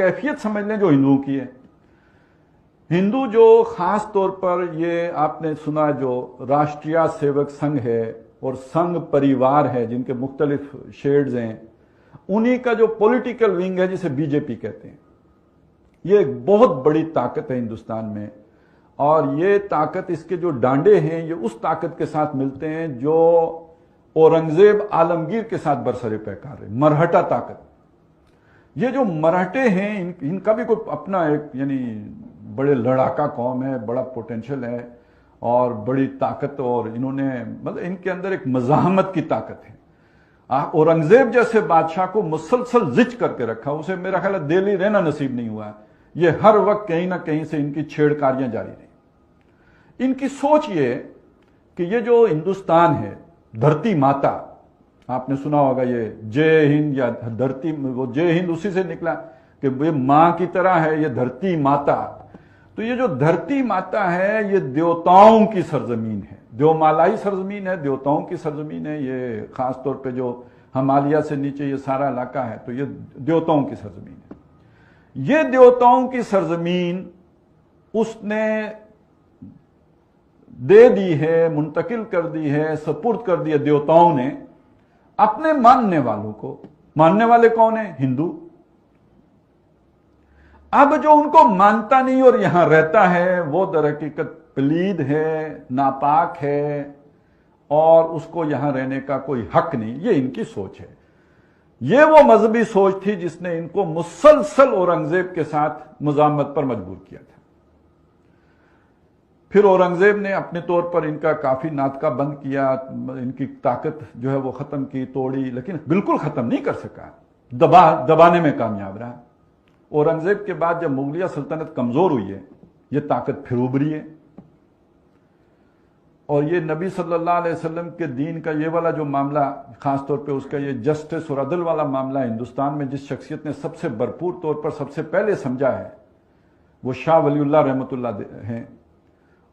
कैफियत समझ लें जो हिंदुओं की है। हिंदू जो खास तौर पर ये आपने सुना जो राष्ट्रीय सेवक संघ है और संघ परिवार है जिनके मुख्तलिफ शेड्स हैं, उन्हीं का जो पॉलिटिकल विंग है जिसे बीजेपी कहते हैं, ये एक बहुत बड़ी ताकत है हिंदुस्तान में। और ये ताकत, इसके जो डांडे हैं, ये उस ताकत के साथ मिलते हैं जो औरंगजेब आलमगीर के साथ बरसरे पैकार है, मरहटा ताकत। ये जो मराठे हैं इनका भी कोई अपना एक यानी बड़े लड़ाका कौम है, बड़ा पोटेंशियल है और बड़ी ताकत, और इन्होंने मतलब इनके अंदर एक मज़ाहमत की ताकत है। औरंगजेब जैसे बादशाह को मुसलसल जिच करके रखा, उसे मेरा ख्याल है दिल्ली रहना नसीब नहीं हुआ। ये हर वक्त कहीं ना कहीं से इनकी छेड़खानियां जारी रही। इनकी सोच ये कि ये जो हिंदुस्तान है, धरती माता, आपने सुना होगा ये जय हिंद या धरती, वो जय हिंद उसी से निकला कि ये मां की तरह है, ये धरती माता। तो ये जो धरती माता है ये देवताओं की सरजमीन है, देवमालाई सरजमीन है, देवताओं की सरजमीन है। ये खास तौर पे जो हिमालय से नीचे ये सारा इलाका है, तो ये देवताओं की सरजमीन है। ये देवताओं की सरजमीन उसने दे दी है, मुंतकिल कर दी है, सपुर्द कर दी है देवताओं ने अपने मानने वालों को। मानने वाले कौन है? हिंदू। अब जो उनको मानता नहीं और यहां रहता है वो दरहकीकत पलीद है, नापाक है और उसको यहां रहने का कोई हक नहीं। ये इनकी सोच है। ये वो मजहबी सोच थी जिसने इनको मुसलसल औरंगजेब के साथ मुजामत पर मजबूर किया था। फिर औरंगजेब ने अपने तौर पर इनका काफी नाटका बंद किया, इनकी ताकत जो है वो खत्म की, तोड़ी, लेकिन बिल्कुल खत्म नहीं कर सका। दबाने में कामयाब रहा। औरंगजेब के बाद जब मुगलिया सल्तनत कमजोर हुई है, ये ताकत फिर उभरी है। और ये नबी सल्लल्लाहु अलैहि वसल्लम के दीन का ये वाला जो मामला, खास तौर पे उसका ये जस्टिस और अदल वाला मामला, हिंदुस्तान में जिस शख्सियत ने सबसे भरपूर तौर पर सबसे पहले समझा है वो शाह वलीउल्लाह रहमतुल्लाह हैं।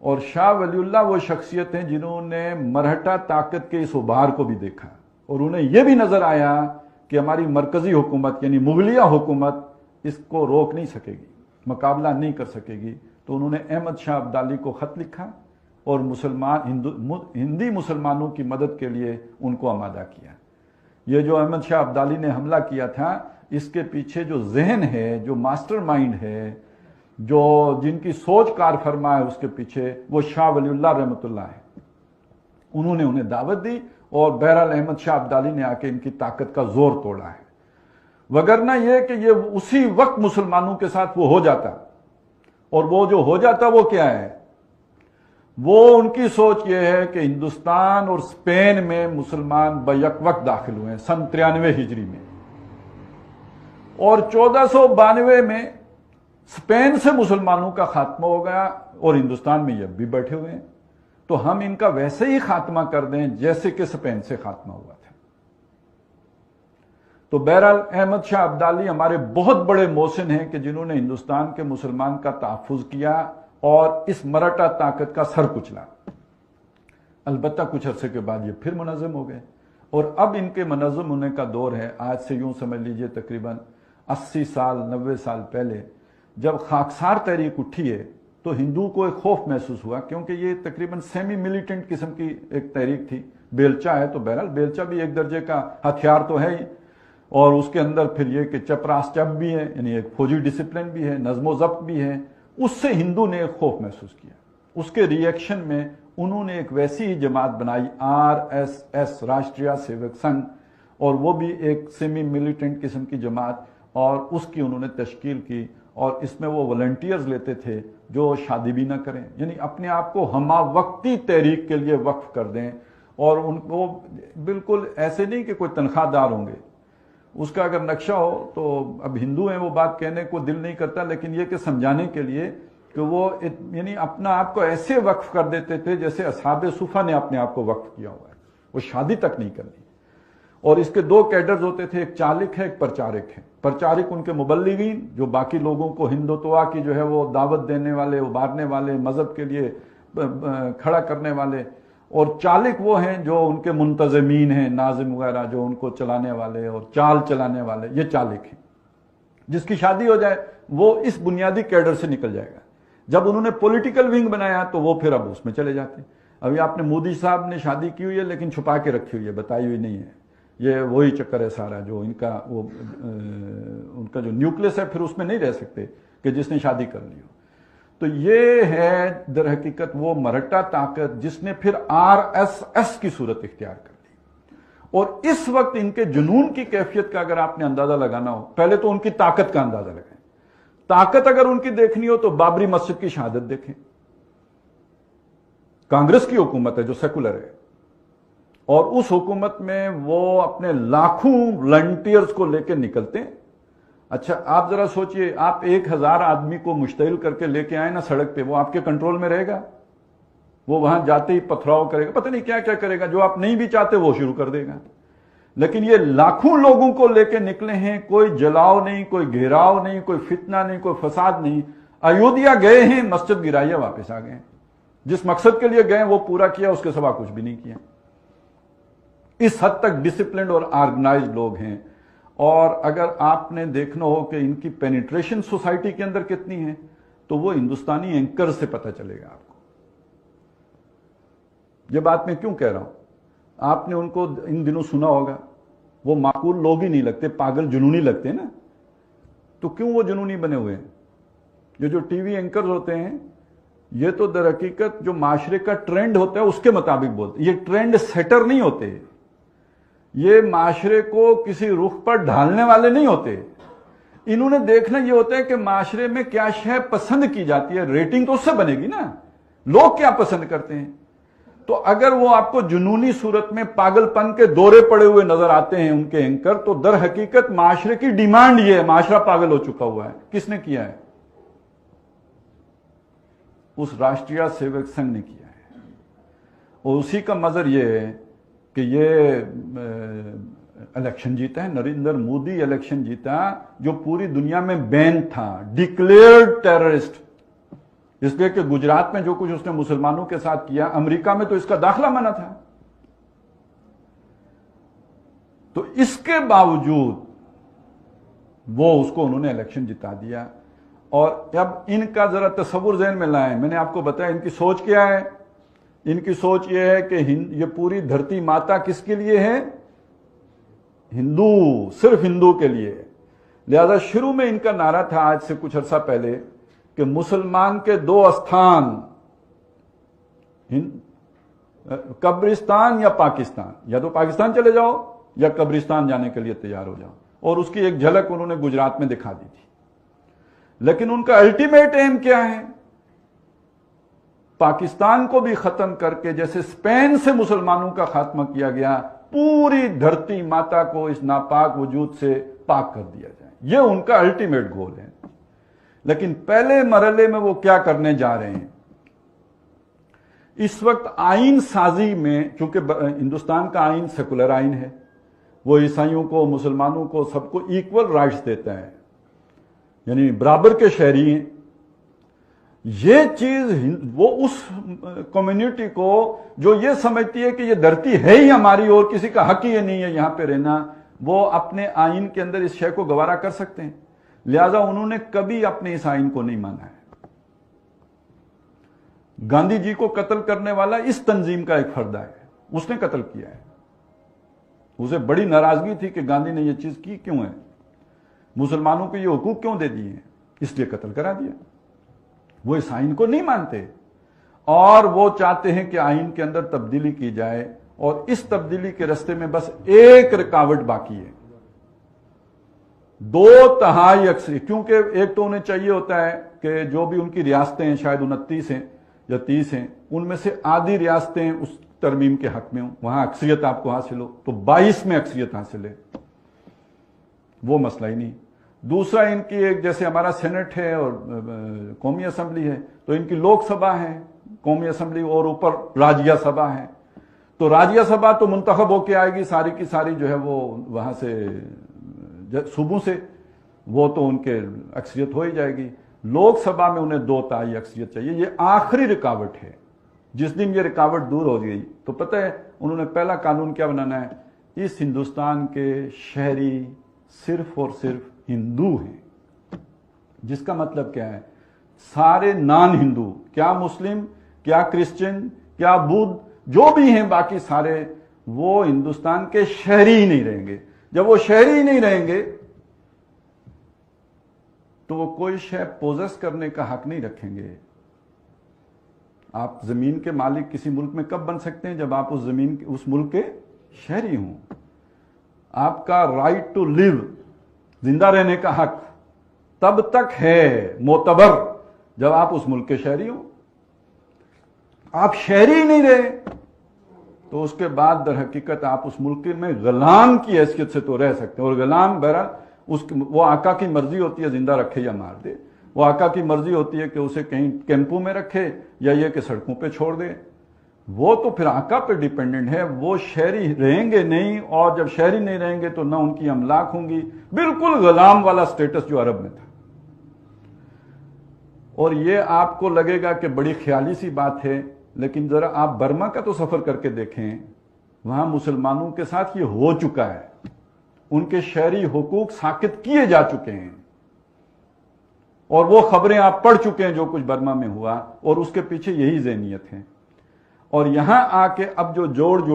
और शाह वलीउल्लाह वो शख्सियत हैं जिन्होंने मरहटा ताकत के इस उभार को भी देखा और उन्हें यह भी नजर आया कि हमारी मरकजी हुकूमत यानी मुगलिया हुकूमत इसको रोक नहीं सकेगी, मुकाबला नहीं कर सकेगी। तो उन्होंने अहमद शाह अब्दाली को खत लिखा और हिंदी मुसलमानों की मदद के लिए उनको आमादा किया। ये जो अहमद शाह अब्दाली ने हमला किया था, इसके पीछे जो जहन है, जो मास्टर माइंड है, जो जिनकी सोच कार फरमा है, उसके पीछे वो शाह वलीउल्लाह रहमतुल्लाह है। उन्होंने उन्हें दावत दी और बहरहाल अहमद शाह अब्दाली ने आके इनकी ताकत का जोर तोड़ा है। वगरना यह कि ये उसी वक्त मुसलमानों के साथ वो हो जाता, और वो जो हो जाता वो क्या है? वो उनकी सोच ये है कि हिंदुस्तान और स्पेन में मुसलमान बैक वक्त दाखिल हुए हैं सन 93 हिजरी में, और 1492 में स्पेन से मुसलमानों का खात्मा हो गया और हिंदुस्तान में ये भी बैठे हुए हैं। तो हम इनका वैसे ही खात्मा कर दें जैसे कि स्पेन से खात्मा हुआ था। तो बहरहाल अहमद शाह अब्दाली हमारे बहुत बड़े मोहसिन हैं कि जिन्होंने हिंदुस्तान के मुसलमान का तहफ़्फ़ुज़ किया और इस मराठा ताकत का सर कुचला। अलबत्ता कुछ अरसे के बाद ये फिर मुनज़्ज़म हो गए और अब इनके मुनज़्ज़म होने का दौर है। आज से यूं समझ लीजिए तकरीबन 80 साल 90 साल पहले जब खाकसार तहरीक उठी है तो हिंदू को एक खौफ महसूस हुआ, क्योंकि ये तकरीबन सेमी मिलिटेंट किस्म की एक तहरीक थी। बेलचा है तो बहरहाल बेलचा भी एक दर्जे का हथियार तो है ही, और उसके अंदर फिर ये कि चपरास चप भी है, यानी एक फौजी डिसिप्लिन भी है, नज़्मो ज़ब्त भी है। उससे हिंदू ने एक खौफ महसूस किया। उसके रिएक्शन में उन्होंने एक वैसी ही जमात बनाई, RSS, राष्ट्रीय सेवक संघ, और वो भी एक सेमी मिलिटेंट किस्म की जमात, और उसकी उन्होंने तश्कील की। और इसमें वो वॉलंटियर्स लेते थे जो शादी भी ना करें, यानी अपने आप को हमा वक्ती तहरीक के लिए वक्फ कर दें, और उनको बिल्कुल ऐसे नहीं कि कोई तनख्वाहदार होंगे। उसका अगर नक्शा हो तो अब हिंदू हैं वो बात कहने को दिल नहीं करता, लेकिन ये कि समझाने के लिए कि वो यानी अपना आप को ऐसे वक्फ कर देते थे जैसे असहाबे सुफा ने अपने आप को वक्फ किया हुआ है। वो शादी तक नहीं करनी। और इसके दो कैडर्स होते थे, एक चालिक है, एक प्रचारक है। प्रचारक उनके मुबल्लिगीन जो बाकी लोगों को हिंदुत्वा की जो है वो दावत देने वाले, उबारने वाले, मजहब के लिए खड़ा करने वाले, और चालिक वो हैं जो उनके मुंतजमीन हैं, नाजिम वगैरह जो उनको चलाने वाले और चाल चलाने वाले, ये चालिक हैं। جس کی شادی ہو جائے وہ اس بنیادی کیڈر سے نکل جائے گا. جب انہوں نے پولیٹیکل ونگ بنایا تو وہ پھر اب اس میں چلے جاتے ہیں. ابھی آپ نے مودی صاحب نے شادی کی ہوئی ہے لیکن چھپا کے رکھی ہوئی ہے, بتائی ہوئی نہیں ہے. یہ وہی چکر ہے سارا, جو ان کا جو نیوکلس ہے پھر اس میں نہیں رہ سکتے کہ جس نے شادی کر لی ہو. تو یہ ہے در حقیقت وہ مرہٹا طاقت جس نے پھر RSS کی صورت اختیار کر لی. اور اس وقت ان کے جنون کی کیفیت کا اگر آپ نے اندازہ لگانا ہو, پہلے تو ان کی طاقت کا اندازہ لگائیں. طاقت اگر ان کی دیکھنی ہو تو بابری مسجد کی شہادت دیکھیں. کانگریس کی حکومت ہے جو سیکولر ہے, اور اس حکومت میں وہ اپنے لاکھوں والنٹیئرز کو لے کے نکلتے ہیں. اچھا آپ ذرا سوچئے, آپ 1000 آدمی کو مشتعل کر کے لے کے آئیں نا سڑک پہ, وہ آپ کے کنٹرول میں رہے گا؟ وہ وہاں جاتے ہی پتھراؤ کرے گا, پتہ نہیں کیا کیا کرے گا, جو آپ نہیں بھی چاہتے وہ شروع کر دے گا. لیکن یہ لاکھوں لوگوں کو لے کے نکلے ہیں, کوئی جلاؤ نہیں, کوئی گھیراؤ نہیں, کوئی فتنہ نہیں, کوئی فساد نہیں. ایودھیا گئے ہیں, مسجد گرایا, واپس آ گئے ہیں. جس مقصد کے لیے گئے وہ پورا کیا, اس کے سوا کچھ بھی نہیں کیا. اس حد تک ڈسپلنڈ اور آرگنائزڈ لوگ ہیں. اور اگر آپ نے دیکھنا ہو کہ ان کی پینیٹریشن سوسائٹی کے اندر کتنی ہے تو وہ ہندوستانی اینکر سے پتہ چلے گا آپ کو. یہ بات میں کیوں کہہ رہا ہوں, آپ نے ان کو ان دنوں سنا ہوگا, وہ معقول لوگ ہی نہیں لگتے, پاگل جنونی لگتے ہیں نا. تو کیوں وہ جنونی بنے ہوئے ہیں؟ یہ جو ٹی وی اینکرز ہوتے ہیں یہ تو در حقیقت جو معاشرے کا ٹرینڈ ہوتا ہے اس کے مطابق بولتے ہیں. یہ ٹرینڈ سیٹر نہیں ہوتے, یہ معاشرے کو کسی رخ پر ڈھالنے والے نہیں ہوتے. انہوں نے دیکھنا یہ ہوتا ہے کہ معاشرے میں کیا شے پسند کی جاتی ہے, ریٹنگ تو اس سے بنے گی نا, لوگ کیا پسند کرتے ہیں. تو اگر وہ آپ کو جنونی صورت میں پاگل پن کے دورے پڑے ہوئے نظر آتے ہیں ان کے اینکر, تو در حقیقت معاشرے کی ڈیمانڈ یہ ہے, معاشرہ پاگل ہو چکا ہوا ہے. کس نے کیا ہے؟ اس راشٹریہ سیوک سنگھ نے کیا ہے. اور اسی کا مظہر یہ ہے کہ یہ الیکشن جیتا ہے, نریندر مودی الیکشن جیتا جو پوری دنیا میں بین تھا, ڈکلیئرڈ ٹیررسٹ. اس لیے کہ گجرات میں جو کچھ اس نے مسلمانوں کے ساتھ کیا, امریکہ میں تو اس کا داخلہ منع تھا. تو اس کے باوجود وہ اس کو انہوں نے الیکشن جتا دیا. اور اب ان کا ذرا تصور ذہن میں لائیں. میں نے آپ کو بتایا ان کی سوچ کیا ہے. ان کی سوچ یہ ہے کہ یہ پوری دھرتی ماتا کس کے لیے ہے؟ ہندو, صرف ہندو کے لیے. لہذا شروع میں ان کا نعرہ تھا آج سے کچھ عرصہ پہلے کہ مسلمان کے 2 استھان, قبرستان یا پاکستان, یا تو پاکستان چلے جاؤ یا قبرستان جانے کے لیے تیار ہو جاؤ. اور اس کی ایک جھلک انہوں نے گجرات میں دکھا دی تھی. لیکن ان کا الٹیمیٹ ایم کیا ہے؟ پاکستان کو بھی ختم کر کے جیسے اسپین سے مسلمانوں کا خاتمہ کیا گیا, پوری دھرتی ماتا کو اس ناپاک وجود سے پاک کر دیا جائے. یہ ان کا الٹیمیٹ گول ہے. لیکن پہلے مرحلے میں وہ کیا کرنے جا رہے ہیں؟ اس وقت آئین سازی میں, چونکہ ہندوستان کا آئین سیکولر آئین ہے, وہ عیسائیوں کو, مسلمانوں کو, سب کو ایکول رائٹس دیتا ہے, یعنی برابر کے شہری ہیں. یہ چیز وہ اس کمیونٹی کو جو یہ سمجھتی ہے کہ یہ دھرتی ہے ہی ہماری اور کسی کا حق ہی نہیں ہے یہاں پہ رہنا, وہ اپنے آئین کے اندر اس شے کو گوارا کر سکتے ہیں. لہذا انہوں نے کبھی اپنے اس آئین کو نہیں مانا ہے. گاندھی جی کو قتل کرنے والا اس تنظیم کا ایک فرد ہے, اس نے قتل کیا ہے. اسے بڑی ناراضگی تھی کہ گاندھی نے یہ چیز کی کیوں ہے, مسلمانوں کو یہ حقوق کیوں دے دیے ہیں, اس لیے قتل کرا دیا. وہ اس آئین کو نہیں مانتے اور وہ چاہتے ہیں کہ آئین کے اندر تبدیلی کی جائے, اور اس تبدیلی کے راستے میں بس ایک رکاوٹ باقی ہے, 2/3 اکثریت. کیونکہ ایک تو انہیں چاہیے ہوتا ہے کہ جو بھی ان کی ریاستیں ہیں, شاید 29 ہیں یا 30 ہیں, ان میں سے آدھی ریاستیں اس ترمیم کے حق میں ہوں, وہاں اکثریت آپ کو حاصل ہو, تو 22 میں اکثریت حاصل ہے, وہ مسئلہ ہی نہیں. دوسرا ان کی ایک, جیسے ہمارا سینٹ ہے اور قومی اسمبلی ہے, تو ان کی لوک سبھا ہے, قومی اسمبلی, اور اوپر راجیہ سبھا ہے. تو راجیہ سبھا تو منتخب ہو کے آئے گی ساری کی ساری, جو ہے وہ وہاں سے صوبوں سے, وہ تو ان کے اکثریت ہو ہی جائے گی. لوک سبھا میں انہیں 2/3 اکثریت چاہیے. یہ آخری رکاوٹ ہے. جس دن یہ رکاوٹ دور ہو گئی تو پتہ ہے انہوں نے پہلا قانون کیا بنانا ہے, اس ہندوستان کے شہری صرف اور صرف ہندو ہیں, जिसका मतलब क्या है, सारे नॉन हिंदू, क्या मुस्लिम, क्या क्रिश्चियन, क्या बुद्ध, जो भी हैं बाकी सारे, वो हिंदुस्तान के शहरी ही नहीं रहेंगे। जब वो शहरी ही नहीं रहेंगे तो वो कोई शय पोजेस करने का हक नहीं रखेंगे। आप जमीन के मालिक किसी मुल्क में कब बन सकते हैं? जब आप उस जमीन, उस मुल्क के शहरी हों। आपका राइट टू लिव, जिंदा रहने का हक, तब तक है मोतबर जब आप उस मुल्क के शहरी हो। आप शहरी नहीं रहे तो उसके बाद दर हकीकत आप उस मुल्क में गुलाम की हैसियत से तो रह सकते हैं। और गुलाम बहरहाल वो आका की मर्जी होती है जिंदा रखे या मार दे, वो आका की मर्जी होती है कि उसे कहीं कैंपों में रखे या ये कि सड़कों पे छोड़ दे। वो तो फिर आका पे डिपेंडेंट है। वो शहरी रहेंगे नहीं, और जब शहरी नहीं रहेंगे तो ना उनकी अमलाक होंगी। बिल्कुल गुलाम वाला स्टेटस जो अरब में था। और ये आपको लगेगा कि बड़ी ख्याली सी बात है, लेकिन जरा आप बर्मा का तो सफर करके देखें, वहां मुसलमानों के साथ ये हो चुका है। उनके शहरी हुकूक साकित किए जा चुके हैं, और वो खबरें आप पढ़ चुके हैं जो कुछ बर्मा में हुआ, और उसके पीछे यही ज़हनियत है। और यहां आके अब जो जोड़